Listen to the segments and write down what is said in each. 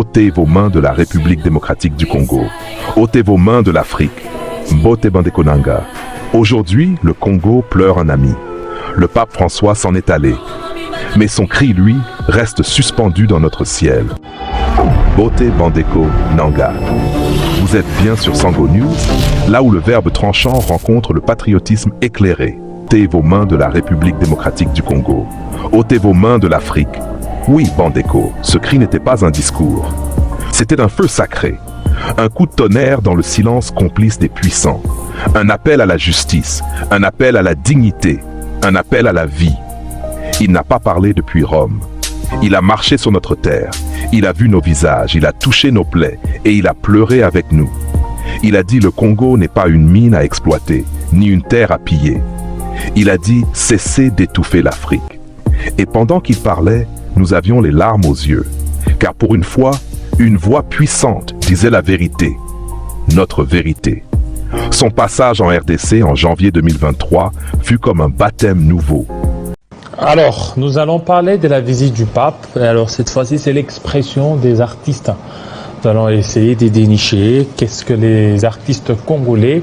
ôtez vos mains de la République démocratique du Congo. Ôtez vos mains de l'Afrique. Mbote Bandeko Nanga. Aujourd'hui, le Congo pleure un ami. Le pape François s'en est allé. Mais son cri, lui, reste suspendu dans notre ciel. Mbote Bandeko Nanga. Vous êtes bien sur Sango News, là où le verbe tranchant rencontre le patriotisme éclairé. Ôtez vos mains de la République démocratique du Congo. Ôtez vos mains de l'Afrique. Oui, Bandeko, ce cri n'était pas un discours. C'était un feu sacré. Un coup de tonnerre dans le silence complice des puissants. Un appel à la justice, un appel à la dignité, un appel à la vie. Il n'a pas parlé depuis Rome. Il a marché sur notre terre. Il a vu nos visages, il a touché nos plaies et il a pleuré avec nous. Il a dit le Congo n'est pas une mine à exploiter, ni une terre à piller. Il a dit cessez d'étouffer l'Afrique. Et pendant qu'il parlait, nous avions les larmes aux yeux. Car pour une fois, une voix puissante disait la vérité. Notre vérité. Son passage en RDC en janvier 2023 fut comme un baptême nouveau. Alors, nous allons parler de la visite du pape. Alors, cette fois-ci, c'est l'expression des artistes. Nous allons essayer de dénicher qu'est-ce que les artistes congolais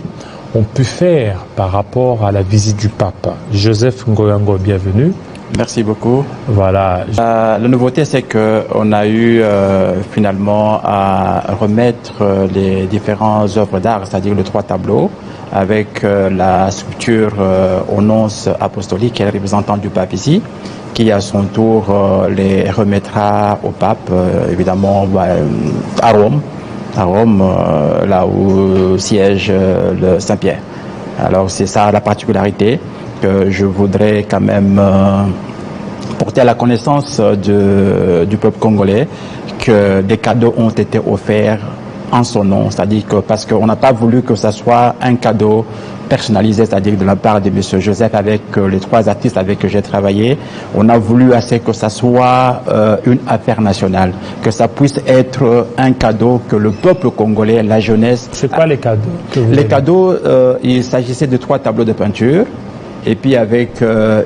ont pu faire par rapport à la visite du pape. Joseph Ngoyango, bienvenue. Merci beaucoup. Voilà. La nouveauté, c'est qu'on a eu finalement à remettre les différentes œuvres d'art, c'est-à-dire les 3 tableaux, avec la sculpture Ononce apostolique, qui est le représentant du pape ici, qui à son tour les remettra au pape, évidemment à Rome, là où siège le Saint-Pierre. Alors c'est ça la particularité que je voudrais quand même porter à la connaissance du peuple congolais, que des cadeaux ont été offerts en son nom, c'est-à-dire que parce qu'on n'a pas voulu que ce soit un cadeau personnalisé, c'est-à-dire de la part de M. Joseph avec les 3 artistes avec qui j'ai travaillé, on a voulu assez que ça soit une affaire nationale, que ça puisse être un cadeau que le peuple congolais, la jeunesse... C'est quoi les cadeaux Les cadeaux, il s'agissait de 3 tableaux de peinture, et puis avec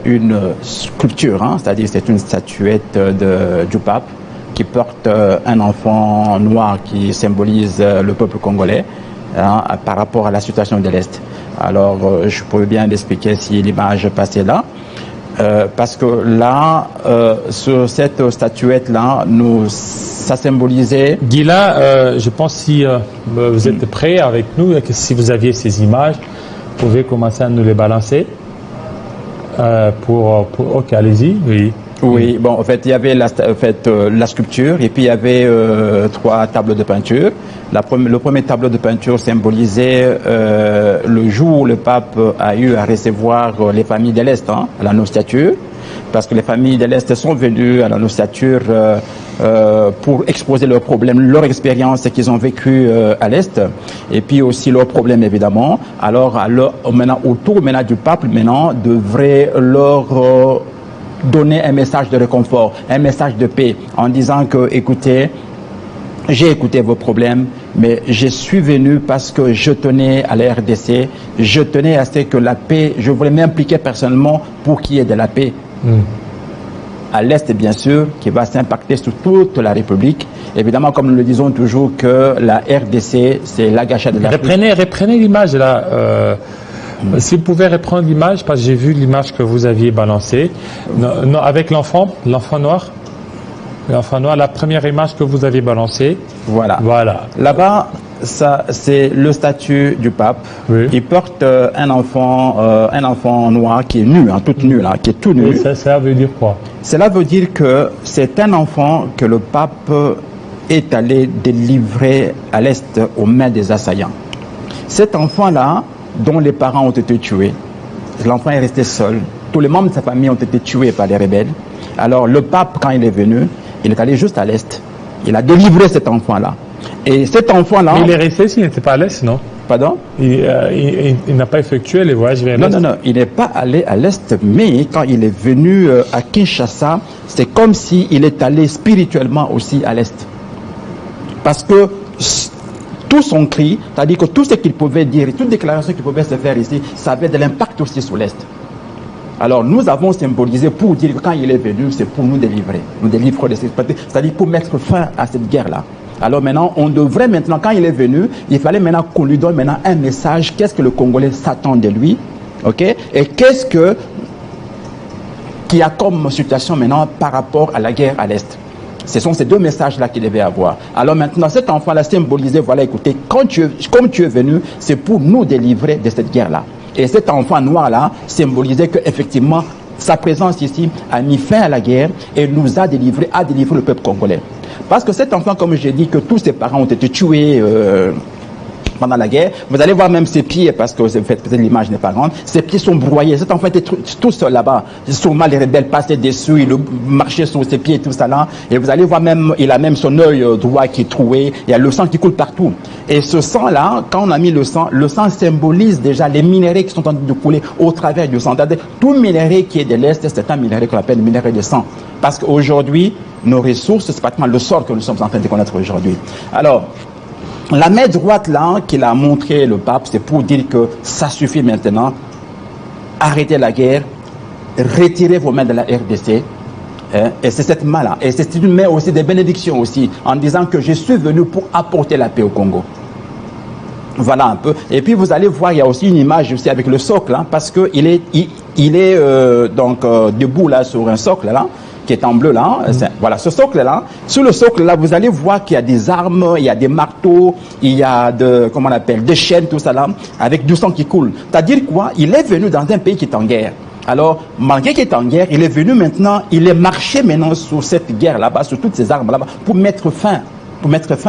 une sculpture, hein, c'est-à-dire c'est une statuette du pape qui porte un enfant noir qui symbolise le peuple congolais, hein, par rapport à la situation de l'Est. Alors je pourrais bien l'expliquer si l'image passait là, parce que là, sur cette statuette-là, ça symbolisait... Guilla, je pense si vous êtes prêt avec nous, que si vous aviez ces images, vous pouvez commencer à nous les balancer. Ok, allez-y. Oui. Oui, bon, en fait, il y avait la sculpture et puis il y avait 3 tableaux de peinture. Le premier tableau de peinture symbolisait le jour où le pape a eu à recevoir les familles de l'Est, hein, à l'annonciature, parce que les familles de l'Est sont venues à l'annonciature pour exposer leurs problèmes, leur expérience qu'ils ont vécue à l'Est, et puis aussi leurs problèmes évidemment. Alors maintenant, autour du pape, maintenant, devrait leur donner un message de réconfort, un message de paix, en disant que, écoutez, j'ai écouté vos problèmes, mais je suis venu parce que je tenais à la RDC, je tenais à ce que la paix, je voulais m'impliquer personnellement pour qu'il y ait de la paix. À l'Est, bien sûr, qui va s'impacter sur toute la République. Évidemment, comme nous le disons toujours, que la RDC, c'est la gâchette de la Reprenez l'image là. Si vous pouvez reprendre l'image, parce que j'ai vu l'image que vous aviez balancée. Non, avec l'enfant noir. L'enfant noir, la première image que vous avez balancée. Voilà. Voilà. Là-bas, ça, c'est le statut du pape. Oui. Il porte un enfant noir qui est nu, hein, tout nu, là, qui est tout nu. Et ça veut dire quoi? Cela veut dire que c'est un enfant que le pape est allé délivrer à l'Est aux mains des assaillants. Cet enfant-là, dont les parents ont été tués, l'enfant est resté seul. Tous les membres de sa famille ont été tués par les rebelles. Alors le pape, quand il est venu, il est allé juste à l'Est. Il a délivré cet enfant-là. Et cet enfant-là... Il est resté s'il n'était pas à l'Est, non? Pardon? Il n'a pas effectué les voyages vers l'Est? Non, il n'est pas allé à l'Est, mais quand il est venu à Kinshasa, c'est comme s'il est allé spirituellement aussi à l'Est. Parce que tout son cri, c'est-à-dire que tout ce qu'il pouvait dire, toute déclaration qu'il pouvait se faire ici, ça avait de l'impact aussi sur l'Est. Alors nous avons symbolisé pour dire que quand il est venu, c'est pour nous délivrer. Nous délivrer de cette partie, c'est-à-dire pour mettre fin à cette guerre-là. Alors maintenant, on devrait maintenant, quand il est venu, il fallait maintenant qu'on lui donne maintenant un message. Qu'est-ce que le Congolais s'attend de lui? Ok? Et qu'est-ce qu'il y a comme situation maintenant par rapport à la guerre à l'Est? Ce sont ces deux messages-là qu'il devait avoir. Alors maintenant, cet enfant-là symbolisé, voilà, écoutez, comme tu es venu, c'est pour nous délivrer de cette guerre-là. Et cet enfant noir-là symbolisait qu'effectivement, sa présence ici a mis fin à la guerre et nous a délivré le peuple congolais. Parce que cet enfant, comme j'ai dit, que tous ses parents ont été tués pendant la guerre, vous allez voir même ses pieds, parce que peut-être l'image n'est pas grande, ses pieds sont broyés. Cet enfant était tout seul là-bas. Sûrement les rebelles passaient dessus, il marchait sur ses pieds et tout ça là. Et vous allez voir même, il a même son œil droit qui est troué, il y a le sang qui coule partout. Et ce sang-là, quand on a mis le sang symbolise déjà les minéraux qui sont en train de couler au travers du sang. Tout minerai qui est de l'Est, c'est un minerai qu'on appelle le minerai de sang. Parce qu'aujourd'hui, nos ressources, c'est pratiquement le sort que nous sommes en train de connaître aujourd'hui. Alors, la main droite là, qu'il a montré le pape, c'est pour dire que ça suffit maintenant. Arrêtez la guerre, retirez vos mains de la RDC. Et c'est cette main-là. Et c'est une main aussi des bénédictions aussi, en disant que je suis venu pour apporter la paix au Congo. Voilà un peu. Et puis vous allez voir, il y a aussi une image aussi avec le socle, hein, parce qu'il est, debout là sur un socle là, qui est en bleu là. Voilà, ce socle là. Sur le socle là, vous allez voir qu'il y a des armes, il y a des marteaux, il y a des chaînes, tout ça là, avec du sang qui coule. C'est-à-dire quoi? Il est venu dans un pays qui est en guerre. Alors, malgré qu'il est en guerre, il est venu maintenant, il est marché maintenant sur cette guerre là-bas, sur toutes ces armes là-bas, pour mettre fin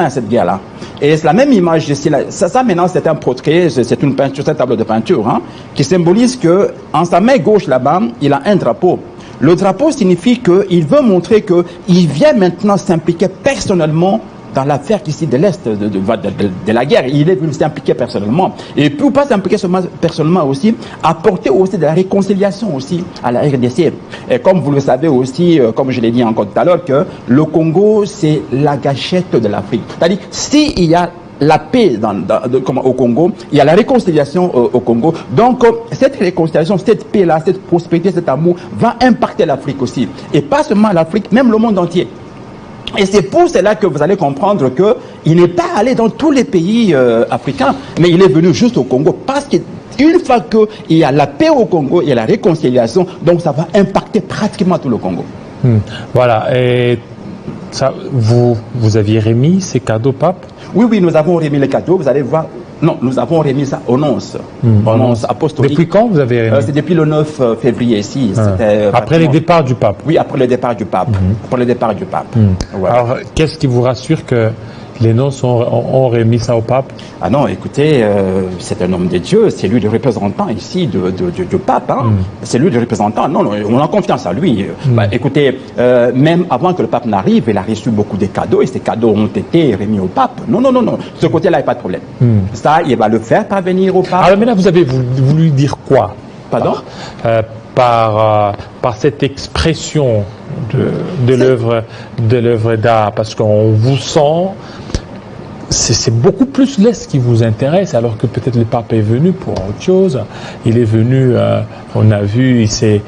à cette guerre-là. Et c'est la même image ici. Ça maintenant, c'est un portrait, c'est une peinture, c'est un tableau de peinture, hein, qui symbolise que, en sa main gauche là-bas, il a un drapeau. Le drapeau signifie qu'il veut montrer qu'il vient maintenant s'impliquer personnellement dans l'affaire ici de l'Est, de la guerre. Il est venu s'impliquer personnellement. Et pour pas s'impliquer personnellement aussi, apporter aussi de la réconciliation aussi à la RDC. Et comme vous le savez aussi, comme je l'ai dit encore tout à l'heure, que le Congo, c'est la gâchette de l'Afrique. C'est-à-dire, s'il y a la paix au Congo, il y a la réconciliation au Congo. Donc, cette réconciliation, cette paix-là, cette prospérité, cet amour va impacter l'Afrique aussi. Et pas seulement l'Afrique, même le monde entier. Et c'est pour cela que vous allez comprendre qu'il n'est pas allé dans tous les pays africains, mais il est venu juste au Congo. Parce qu'une fois qu'il y a la paix au Congo, il y a la réconciliation, donc ça va impacter pratiquement tout le Congo. Voilà. Et ça, vous aviez remis ces cadeaux, pape? Oui, nous avons remis les cadeaux. Vous allez voir. Non, nous avons remis ça au nonce. Au nonce apostolique. Depuis quand vous avez remis? C'est depuis le 9 février ici. Après le départ du pape? Oui, après le départ du pape. Après le départ du pape. Voilà. Alors, qu'est-ce qui vous rassure que les nonces ont remis ça au pape? Ah non, écoutez, c'est un homme de Dieu, c'est lui le représentant ici du pape. Hein. C'est lui le représentant. Non, on a confiance à lui. Écoutez, même avant que le pape n'arrive, il a reçu beaucoup de cadeaux et ces cadeaux ont été remis au pape. Non. Ce côté-là, il n'y a pas de problème. Ça, il va le faire parvenir au pape. Alors maintenant, vous avez voulu dire quoi? Pardon? Par cette expression de l'œuvre d'art, parce qu'on vous sent, c'est beaucoup plus l'Est qui vous intéresse, alors que peut-être le pape est venu pour autre chose. Il est venu, on a vu, il s'est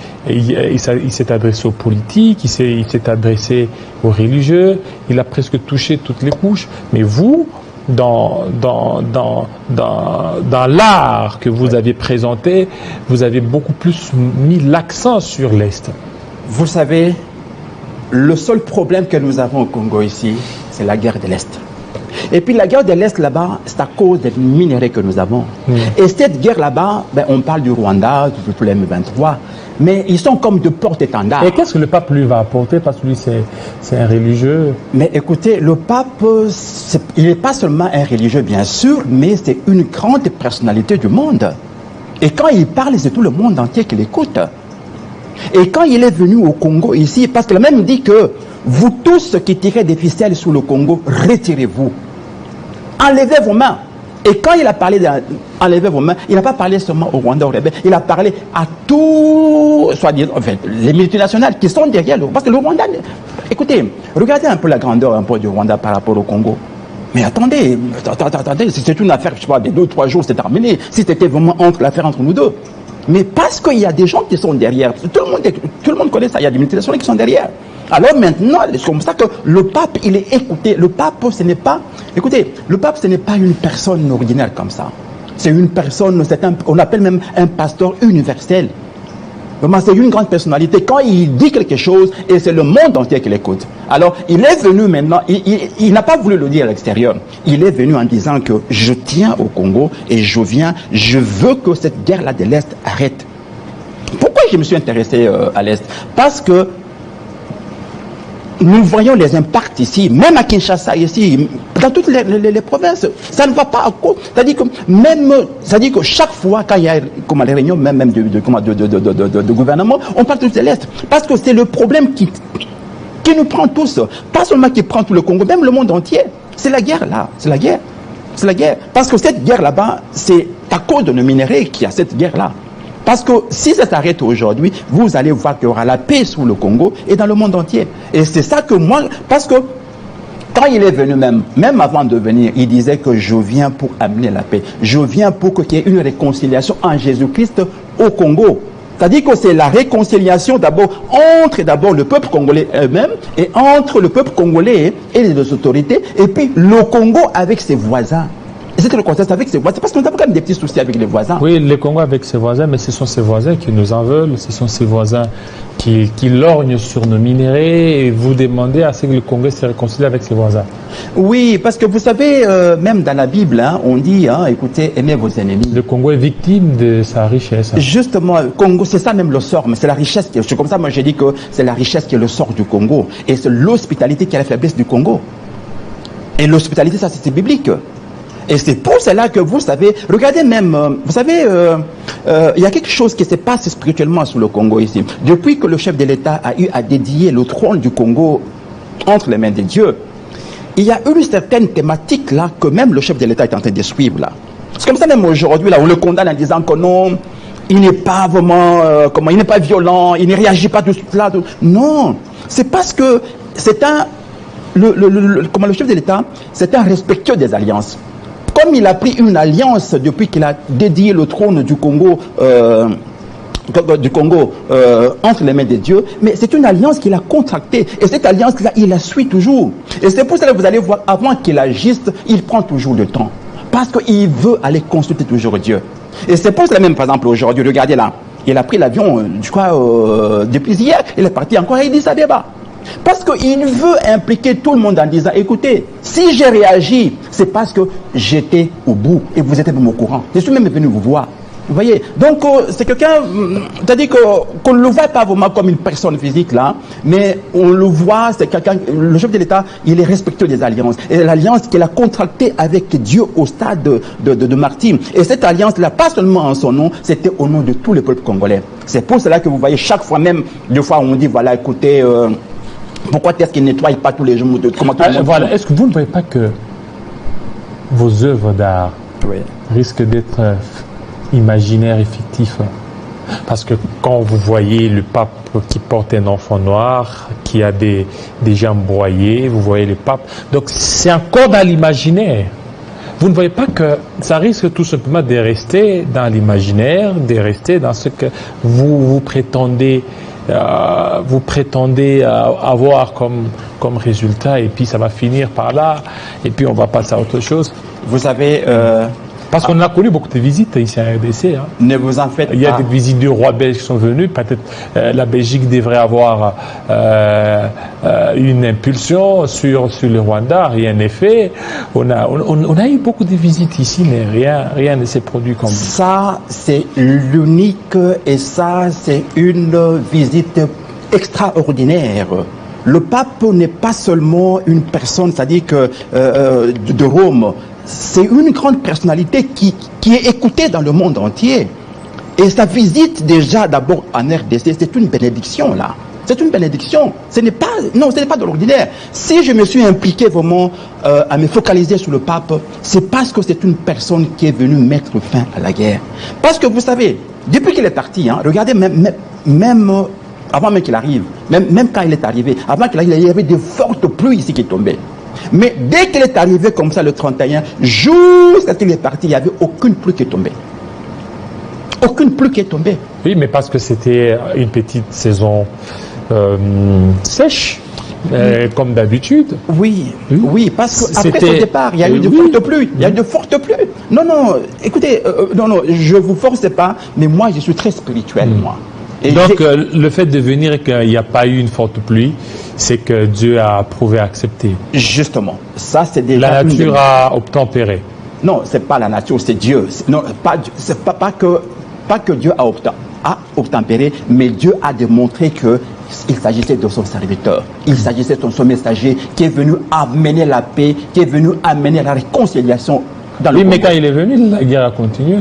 adressé aux politiques, il s'est adressé aux religieux, il a presque touché toutes les couches. Mais vous, dans l'art que vous avez présenté, vous avez beaucoup plus mis l'accent sur l'Est. Vous savez, le seul problème que nous avons au Congo ici, c'est la guerre de l'Est. Et puis la guerre de l'Est là-bas, c'est à cause des minéraux que nous avons. Et cette guerre là-bas, on parle du Rwanda, du problème 23, mais ils sont comme de porte-étendard. Et qu'est-ce que le pape lui va apporter? Parce que lui, c'est un religieux. Mais écoutez, le pape, il n'est pas seulement un religieux, bien sûr, mais c'est une grande personnalité du monde. Et quand il parle, c'est tout le monde entier qui l'écoute. Et quand il est venu au Congo ici, parce qu'il a même dit que vous tous qui tirez des ficelles sur le Congo, retirez-vous. Enlevez vos mains. Et quand il a parlé d'enlever vos mains, il n'a pas parlé seulement au Rwanda, aux rebelles, il a parlé à tous, les multinationales qui sont derrière le Rwanda. Parce que le Rwanda, écoutez, regardez un peu la grandeur du Rwanda par rapport au Congo. Mais attendez, c'est une affaire, je sais pas, de 2 ou 3 jours, c'est terminé. Si c'était vraiment l'affaire entre nous deux. Mais parce qu'il y a des gens qui sont derrière, tout le monde connaît ça, il y a des multinationales qui sont derrière. Alors maintenant, c'est comme ça que le pape, il est écouté. Le pape, ce n'est pas... Écoutez, le pape, ce n'est pas une personne ordinaire comme ça. C'est une personne, on appelle même un pasteur universel. Vraiment, c'est une grande personnalité. Quand il dit quelque chose, et c'est le monde entier qui l'écoute. Alors, il est venu maintenant, il n'a pas voulu le dire à l'extérieur. Il est venu en disant que je tiens au Congo et je veux que cette guerre-là de l'Est arrête. Pourquoi je me suis intéressé à l'Est? Parce que nous voyons les impacts ici, même à Kinshasa, ici, dans toutes les provinces. Ça ne va pas à cause. C'est-à-dire que chaque fois, quand il y a les réunions même de gouvernement, on parle de l'Est. Parce que c'est le problème qui nous prend tous. Pas seulement qui prend tout le Congo, même le monde entier. C'est la guerre là. C'est la guerre. C'est la guerre. Parce que cette guerre là-bas, c'est à cause de nos minéraux qu'il y a cette guerre là. Parce que si ça s'arrête aujourd'hui, vous allez voir qu'il y aura la paix sur le Congo et dans le monde entier. Et c'est ça que moi, parce que quand il est venu même avant de venir, il disait que je viens pour amener la paix. Je viens pour qu'il y ait une réconciliation en Jésus-Christ au Congo. C'est-à-dire que c'est la réconciliation d'abord entre le peuple congolais eux-mêmes et entre le peuple congolais et les autorités, et puis le Congo avec ses voisins. Et c'était le contexte avec ses voisins, parce qu'on a quand même des petits soucis avec les voisins. Oui, le Congo avec ses voisins, mais ce sont ses voisins qui nous en veulent, ce sont ses voisins qui lorgnent sur nos minéraux, et vous demandez à ce que le Congo se réconcilie avec ses voisins. Oui, parce que vous savez, même dans la Bible, on dit, écoutez, aimez vos ennemis. Le Congo est victime de sa richesse. Justement, le Congo, c'est ça même le sort, mais c'est la richesse. C'est comme ça, moi j'ai dit que c'est la richesse qui est le sort du Congo. Et c'est l'hospitalité qui est la faiblesse du Congo. Et l'hospitalité, ça c'est biblique. Et c'est pour cela que vous savez, regardez même, vous savez, il y a quelque chose qui se passe spirituellement sur le Congo ici. Depuis que le chef de l'État a eu à dédier le trône du Congo entre les mains de Dieu, il y a une certaine thématique là que même le chef de l'État est en train de suivre là. C'est comme ça même aujourd'hui là, on le condamne en disant que non, il n'est pas vraiment, il n'est pas violent, il ne réagit pas tout cela. Non, c'est parce que c'est le chef de l'État, c'est un respectueux des alliances. Comme il a pris une alliance depuis qu'il a dédié le trône du Congo, entre les mains de Dieu, mais c'est une alliance qu'il a contractée. Et cette alliance-là, il la suit toujours. Et c'est pour ça que vous allez voir, avant qu'il agisse, il prend toujours le temps. Parce qu'il veut aller consulter toujours Dieu. Et c'est pour cela même, par exemple, aujourd'hui, regardez là, il a pris l'avion, je crois, depuis hier, il est parti encore à Addis Abeba. Parce qu'il veut impliquer tout le monde en disant, écoutez, si j'ai réagi, c'est parce que j'étais au bout et vous étiez même au courant. Je suis même venu vous voir. Vous voyez? Donc, c'est quelqu'un, c'est-à-dire qu'on ne le voit pas vraiment comme une personne physique là, mais on le voit, c'est quelqu'un, le chef de l'État, il est respectueux des alliances. Et l'alliance qu'il a contractée avec Dieu au stade de martyre. Et cette alliance-là, pas seulement en son nom, c'était au nom de tous les peuples congolais. C'est pour cela que vous voyez chaque fois, même deux fois, on dit, voilà, écoutez, pourquoi est-ce qu'il ne nettoie pas tous les jours? Voilà. Est-ce que vous ne voyez pas que vos œuvres d'art risquent d'être imaginaires et fictifs? Parce que quand vous voyez le pape qui porte un enfant noir, qui a des jambes broyées, vous voyez le pape. Donc c'est encore dans l'imaginaire. Vous ne voyez pas que ça risque tout simplement de rester dans l'imaginaire, de rester dans ce que vous prétendez avoir comme résultat, et puis ça va finir par là, et puis on va passer à autre chose. Vous savez... Parce qu'on a connu beaucoup de visites ici à RDC. Hein. Ne vous en faites pas. Il y a des visites du roi belge qui sont venus. Peut-être la Belgique devrait avoir une impulsion sur le Rwanda. Rien n'est fait. On a eu beaucoup de visites ici, mais rien ne s'est produit comme ça. C'est l'unique, et ça, c'est une visite extraordinaire. Le pape n'est pas seulement une personne, c'est-à-dire que de Rome. C'est une grande personnalité qui est écoutée dans le monde entier. Et sa visite déjà d'abord en RDC, c'est une bénédiction là. C'est une bénédiction. Ce n'est pas de l'ordinaire. Si je me suis impliqué vraiment à me focaliser sur le pape, c'est parce que c'est une personne qui est venue mettre fin à la guerre. Parce que vous savez, depuis qu'il est parti, regardez même avant même qu'il arrive, même quand il est arrivé, avant qu'il arrive, il y avait de fortes pluies ici qui tombaient. Mais dès qu'il est arrivé comme ça le 31, jusqu'à ce qu'il est parti, il n'y avait aucune pluie qui est tombée. Aucune pluie qui est tombée. Oui, mais parce que c'était une petite saison sèche, comme d'habitude. Oui, oui, parce qu'après C'était- ce départ, il y a eu de Oui. fortes pluies. Il y a eu de fortes pluies. Non, non, écoutez, non, non, je vous force pas, mais moi, je suis très spirituel, moi. Et Donc, j'ai- le fait de venir et qu'il n'y a pas eu une forte pluie, c'est que Dieu a approuvé, accepté. justement, ça, c'est déjà. La une nature des- a obtempéré. Non, c'est pas la nature, c'est Dieu. Non, c'est pas que Dieu a obtempéré, mais Dieu a démontré que il s'agissait de son serviteur. Il s'agissait de son messager qui est venu amener la paix, qui est venu amener la réconciliation dans le Oui, mais Congo. quand il est venu, la guerre a continué.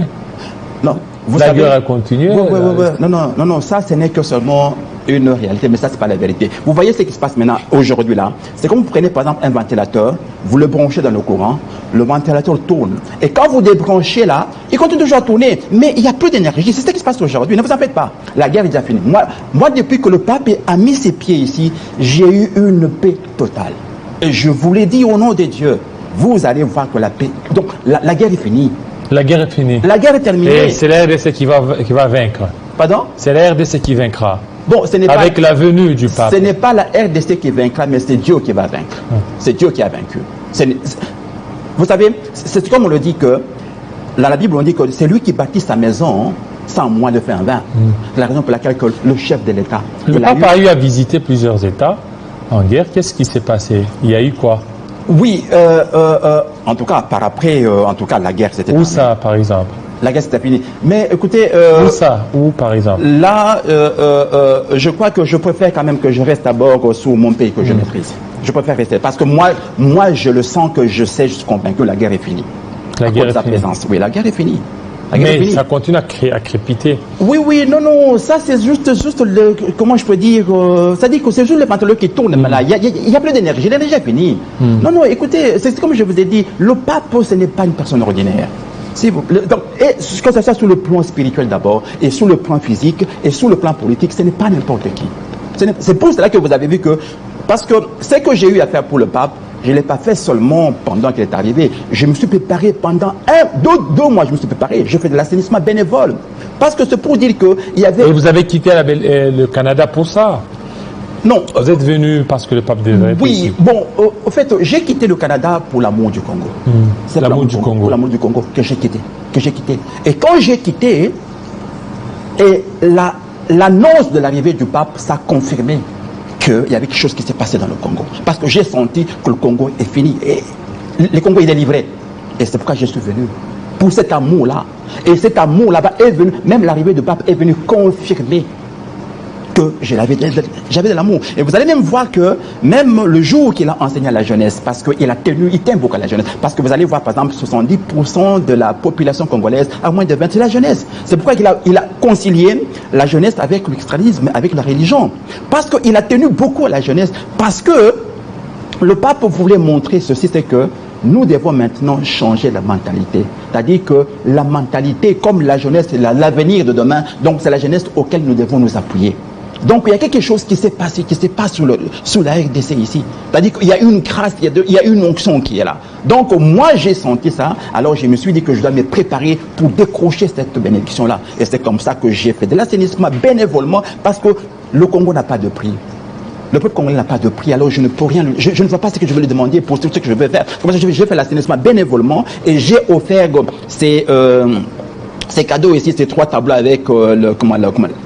Non, vous La savez, guerre a continué. Non, non, ça, ce n'est que seulement une réalité, mais ça, c'est pas la vérité. Vous voyez ce qui se passe maintenant, aujourd'hui, là. C'est comme vous prenez, par exemple, un ventilateur, vous le branchez dans le courant, le ventilateur tourne. Et quand vous débranchez, là, il continue toujours à tourner, mais il n'y a plus d'énergie. C'est ce qui se passe aujourd'hui. Ne vous en faites pas. La guerre est déjà finie. Moi, depuis que le pape a mis ses pieds ici, j'ai eu une paix totale. Et je vous l'ai dit au nom de Dieu, vous allez voir que la paix... Donc, la guerre est finie. La guerre est finie. La guerre est terminée. Et c'est la RDC qui va vaincre. Pardon? C'est la RDC qui vaincra. Bon, ce n'est pas... Avec la venue du pape. Ce n'est pas la RDC qui vaincra, mais c'est Dieu qui va vaincre. C'est Dieu qui a vaincu. Vous savez, c'est comme on le dit que, dans la Bible, on dit que c'est lui qui bâtit sa maison sans moins de faire un vain. C'est la raison pour laquelle que le chef de l'État... Le il a pape eu- a eu à visiter plusieurs États en guerre. Qu'est-ce qui s'est passé? Il y a eu quoi? Oui, en tout cas, par après, en tout cas, la guerre, c'était... Où terminé. ça, par exemple? La guerre, c'était fini. Mais écoutez... Où ça? Où, par exemple? Là, je crois que je préfère quand même que je reste d'abord sous mon pays que je maîtrise. Je préfère rester. Parce que moi, je le sens que je sais, je suis convaincu que la guerre est finie. La À guerre cause de sa est finie. présence. Oui, la guerre est finie. La guerre est Mais finie. ça continue à crépiter. Oui, oui, non, non, ça c'est juste comment je peux dire, ça dit que c'est juste le pantalon qui tourne, mais là, il n'y a plus d'énergie, l'énergie est finie. Non, non, écoutez, c'est comme je vous ai dit, le pape, ce n'est pas une personne ordinaire. Donc, et que ce soit sur le plan spirituel d'abord, et sur le plan physique, et sur le plan politique, ce n'est pas n'importe qui. C'est pour cela que vous avez vu que, parce que ce que j'ai eu à faire pour le pape, je ne l'ai pas fait seulement pendant qu'il est arrivé. Je me suis préparé pendant deux mois, je me suis préparé. Je fais de l'assainissement bénévole. Parce que c'est pour dire qu'il y avait... Et vous avez quitté le Canada pour ça. Non, Vous êtes venu parce que le pape devait être oui, ici. bon, au fait, j'ai quitté le Canada pour l'amour du Congo. C'est pour L'amour du Congo. Pour l'amour du Congo que j'ai quitté. Et quand j'ai quitté, et l'annonce de l'arrivée du pape, ça a confirmé qu'il y avait quelque chose qui s'est passé dans le Congo. Parce que j'ai senti que le Congo est fini. Et le Congo est délivré. Et c'est pourquoi je suis venu. Pour cet amour-là. Et cet amour-là est venu, même l'arrivée du pape est venu confirmer que j'avais de l'amour. Et vous allez même voir que même le jour qu'il a enseigné à la jeunesse, parce qu'il tient beaucoup à la jeunesse, parce que vous allez voir par exemple 70% de la population congolaise à moins de 20, c'est la jeunesse. C'est pourquoi il a concilié la jeunesse avec l'extrémisme, avec la religion. Parce qu'il a tenu beaucoup à la jeunesse, parce que le pape voulait montrer ceci, c'est que nous devons maintenant changer la mentalité. C'est-à-dire que la mentalité, comme la jeunesse, c'est l'avenir de demain, donc c'est la jeunesse auquel nous devons nous appuyer. Donc il y a quelque chose qui s'est passé, qui se passe sous la RDC ici. C'est-à-dire qu'il y a une grâce, il y a une onction qui est là. Donc moi j'ai senti ça, alors je me suis dit que je dois me préparer pour décrocher cette bénédiction-là. Et c'est comme ça que j'ai fait de l'assainissement bénévolement, parce que le Congo n'a pas de prix. Le peuple congolais n'a pas de prix, alors je ne peux rien, je ne vois pas ce que je veux lui demander pour tout ce que je veux faire. Comme ça, j'ai fait l'assainissement bénévolement et j'ai offert ces cadeaux ici, ces 3 tableaux avec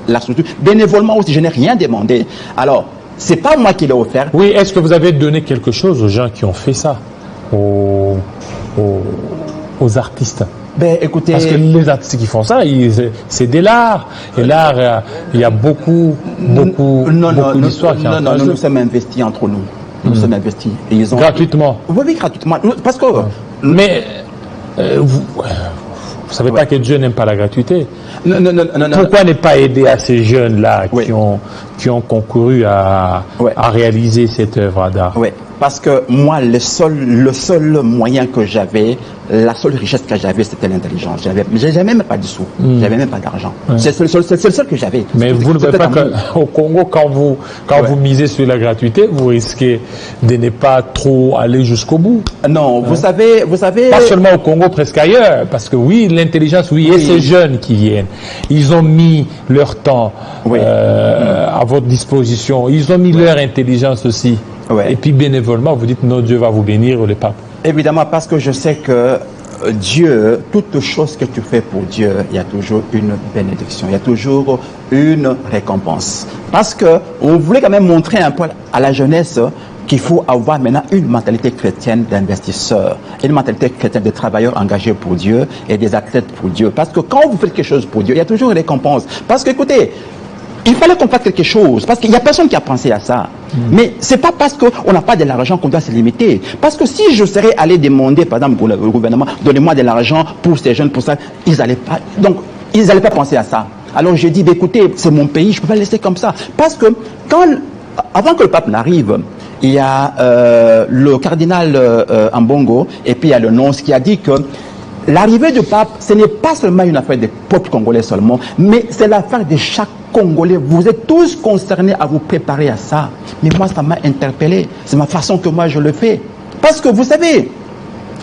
la structure. Bénévolement aussi, je n'ai rien demandé. Alors, c'est pas moi qui l'ai offert. Oui, est-ce que vous avez donné quelque chose aux gens qui ont fait ça, aux artistes? Ben, écoutez, Parce que les artistes qui font ça, c'est de l'art. Et l'art, il y a beaucoup d'histoires qui entrent en nous jeu. nous sommes investis entre nous. Nous sommes investis. Et ils ont... Gratuitement. Oui, gratuitement. Parce que... Mais vous ne savez pas que Dieu n'aime pas la gratuité. Non. Pourquoi ne pas aider à ces jeunes-là Oui. qui ont concouru à réaliser cette œuvre d'art? Oui. parce que moi, le seul moyen que j'avais, la seule richesse que j'avais, c'était l'intelligence. J'avais même pas de sous, j'avais même pas d'argent. C'est le seul que j'avais. Mais vous ne voyez pas qu'au Congo, quand vous misez sur la gratuité, vous risquez de ne pas trop aller jusqu'au bout. Non, vous savez. Pas seulement au Congo, presque ailleurs, parce que oui, l'intelligence, oui, et ces jeunes qui viennent, ils ont mis leur temps à votre disposition, ils ont mis leur intelligence aussi. Et puis bénévolement, vous dites, non, Dieu va vous bénir, le pape. Évidemment, parce que je sais que Dieu, toute chose que tu fais pour Dieu, il y a toujours une bénédiction, il y a toujours une récompense. Parce que on voulait quand même montrer un peu à la jeunesse qu'il faut avoir maintenant une mentalité chrétienne d'investisseur, une mentalité chrétienne de travailleurs engagés pour Dieu et des athlètes pour Dieu. Parce que quand vous faites quelque chose pour Dieu, il y a toujours une récompense. Parce que, écoutez, il fallait qu'on fasse quelque chose, parce qu'il n'y a personne qui a pensé à ça. Mais c'est pas parce qu'on n'a pas de l'argent qu'on doit se limiter. Parce que si je serais allé demander, par exemple, au gouvernement, donnez-moi de l'argent pour ces jeunes, pour ça, ils n'allaient pas. Donc, ils n'allaient pas penser à ça. Alors j'ai dit, écoutez, c'est mon pays, je ne peux pas le laisser comme ça. Parce que avant que le pape n'arrive, il y a le cardinal Ambongo et puis il y a le nonce qui a dit que l'arrivée du pape, ce n'est pas seulement une affaire des peuples congolais seulement, mais c'est l'affaire de chaque Congolais. Vous êtes tous concernés à vous préparer à ça. Mais moi, ça m'a interpellé. C'est ma façon que moi je le fais. Parce que vous savez,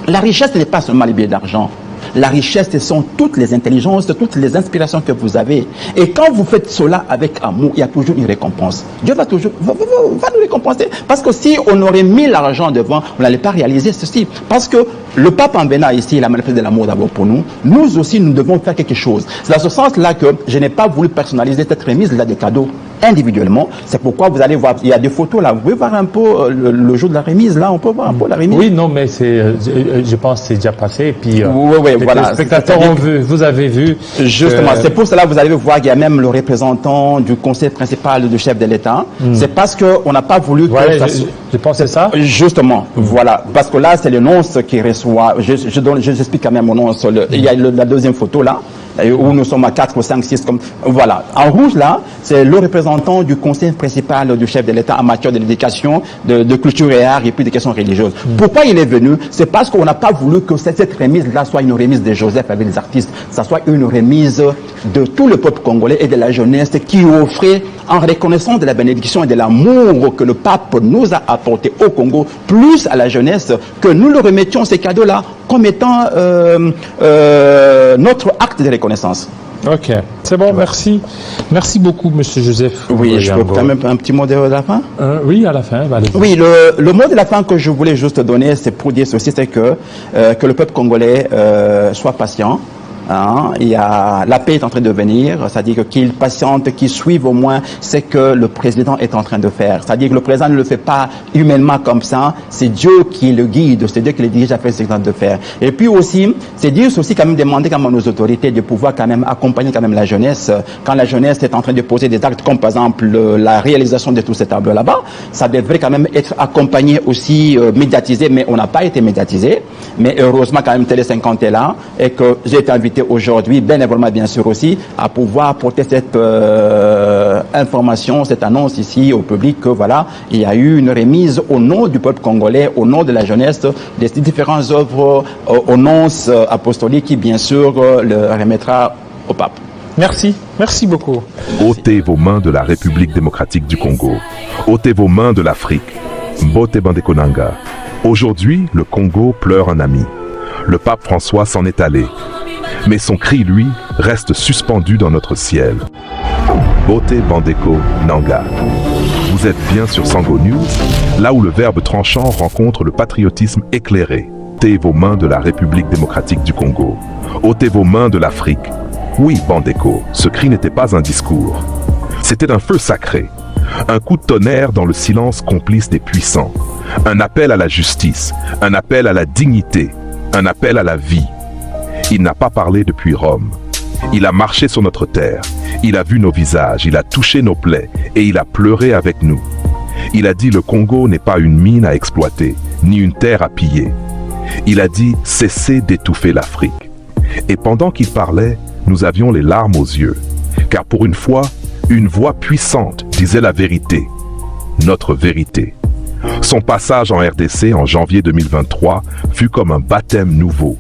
la richesse n'est pas seulement les billets d'argent. La richesse, ce sont toutes les intelligences, toutes les inspirations que vous avez. Et quand vous faites cela avec amour, il y a toujours une récompense. Dieu va nous récompenser. Parce que si on aurait mis l'argent devant, on n'allait pas réaliser ceci. Parce que le pape en venant ici, il a manifesté de l'amour d'abord pour nous. Nous aussi, nous devons faire quelque chose. C'est dans ce sens-là que je n'ai pas voulu personnaliser cette remise-là des cadeaux individuellement. C'est pourquoi vous allez voir, il y a des photos là, vous pouvez voir un peu le jour de la remise, là, on peut voir un peu la remise. Oui, non, mais je pense que c'est déjà passé. Et puis, oui, voilà. Les spectateurs ont vu, vous avez vu. Justement, c'est pour cela que vous allez voir qu'il y a même le représentant du conseil principal du chef de l'État. C'est parce qu'on n'a pas voulu que je pense que c'est ça. Justement, voilà. Parce que là, c'est le nonce qui reçoit. J'explique quand même mon nonce. Il y a la deuxième photo là, où nous sommes à 4, 5, 6, comme, voilà. En rouge, là, c'est le représentant du conseil principal du chef de l'État en matière de l'éducation, de culture et art et puis des questions religieuses. Pourquoi il est venu? C'est parce qu'on n'a pas voulu que cette remise-là soit une remise de Joseph avec les artistes, ça soit une remise de tout le peuple congolais et de la jeunesse qui offrait, en reconnaissance de la bénédiction et de l'amour que le pape nous a apporté au Congo, plus à la jeunesse, que nous le remettions ces cadeaux-là comme étant notre acte de reconnaissance. Ok, c'est bon, merci. Merci beaucoup, Monsieur Joseph. Oui, je peux quand même un petit mot de la fin? Oui, à la fin. Oui, le mot de la fin que je voulais juste donner, c'est pour dire ceci, c'est que le peuple congolais soit patient. Hein, la paix est en train de venir, c'est-à-dire qu'il patiente, qu'il suive au moins ce que le président est en train de faire. C'est-à-dire que le président ne le fait pas humainement comme ça, c'est Dieu qui le guide, c'est Dieu qui le dirige à faire ce qu'il est en train de faire. Et puis aussi, c'est Dieu aussi quand même demander quand même à nos autorités de pouvoir quand même accompagner quand même la jeunesse. Quand la jeunesse est en train de poser des actes comme par exemple la réalisation de tous ces tableaux là-bas, ça devrait quand même être accompagné aussi, médiatisé, mais on n'a pas été médiatisé. Mais heureusement quand même Télé 50 est là et que j'ai été invité aujourd'hui, bénévolement bien sûr aussi, à pouvoir porter cette information, cette annonce ici au public que voilà, il y a eu une remise au nom du peuple congolais, au nom de la jeunesse, des différentes œuvres au nonce apostolique qui bien sûr le remettra au pape. Merci, merci beaucoup. Ôtez vos mains de la République démocratique du Congo. Ôtez vos mains de l'Afrique. Bote Bandekonanga. Aujourd'hui, le Congo pleure un ami. Le pape François s'en est allé. Mais son cri, lui, reste suspendu dans notre ciel. Bote Bandeko Nanga. Vous êtes bien sur Sango News, là où le verbe tranchant rencontre le patriotisme éclairé. Ôtez vos mains de la République démocratique du Congo. Ôtez vos mains de l'Afrique. Oui, Bandeko, ce cri n'était pas un discours. C'était un feu sacré. Un coup de tonnerre dans le silence complice des puissants. Un appel à la justice, un appel à la dignité, un appel à la vie. Il n'a pas parlé depuis Rome. Il a marché sur notre terre. Il a vu nos visages, il a touché nos plaies et il a pleuré avec nous. Il a dit le Congo n'est pas une mine à exploiter, ni une terre à piller. Il a dit cessez d'étouffer l'Afrique. Et pendant qu'il parlait, nous avions les larmes aux yeux. Car pour une fois, une voix puissante disait la vérité. Notre vérité. Son passage en RDC en janvier 2023 fut comme un baptême nouveau.